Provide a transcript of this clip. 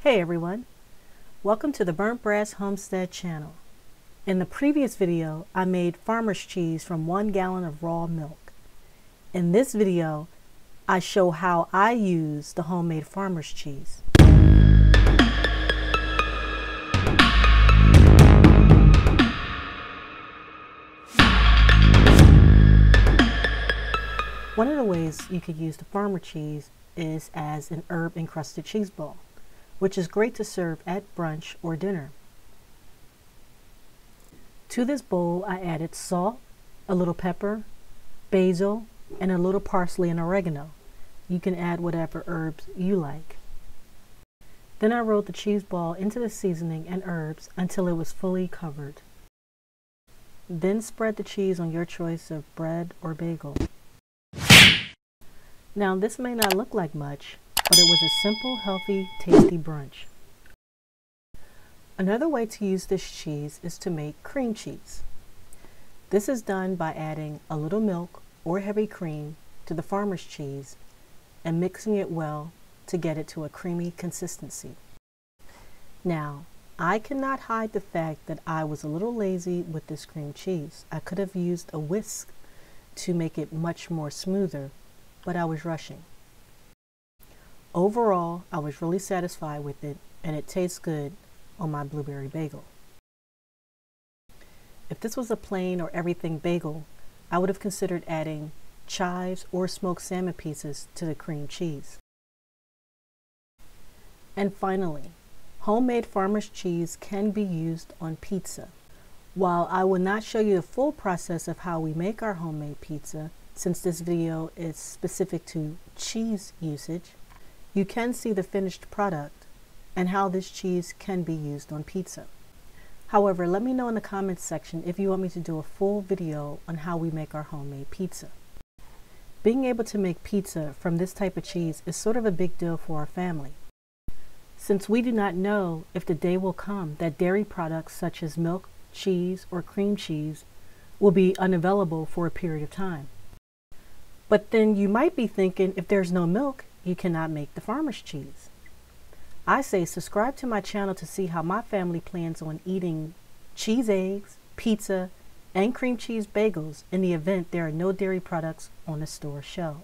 Hey everyone, welcome to the Burnt Brass Homestead channel. In the previous video, I made farmer's cheese from 1 gallon of raw milk. In this video, I show how I use the homemade farmer's cheese. One of the ways you could use the farmer cheese is as an herb encrusted cheese ball, which is great to serve at brunch or dinner. To this bowl, I added salt, a little pepper, basil, and a little parsley and oregano. You can add whatever herbs you like. Then I rolled the cheese ball into the seasoning and herbs until it was fully covered. Then spread the cheese on your choice of bread or bagel. Now this may not look like much, but it was a simple, healthy, tasty brunch. Another way to use this cheese is to make cream cheese. This is done by adding a little milk or heavy cream to the farmer's cheese and mixing it well to get it to a creamy consistency. Now, I cannot hide the fact that I was a little lazy with this cream cheese. I could have used a whisk to make it much more smoother, but I was rushing. Overall, I was really satisfied with it, and it tastes good on my blueberry bagel. If this was a plain or everything bagel, I would have considered adding chives or smoked salmon pieces to the cream cheese. And finally, homemade farmer's cheese can be used on pizza. While I will not show you the full process of how we make our homemade pizza, since this video is specific to cheese usage, you can see the finished product and how this cheese can be used on pizza. However, let me know in the comments section if you want me to do a full video on how we make our homemade pizza. Being able to make pizza from this type of cheese is sort of a big deal for our family, since we do not know if the day will come that dairy products such as milk, cheese, or cream cheese will be unavailable for a period of time. But then you might be thinking, if there's no milk, you cannot make the farmer's cheese. I say subscribe to my channel to see how my family plans on eating cheese eggs, pizza, and cream cheese bagels in the event there are no dairy products on the store shelves.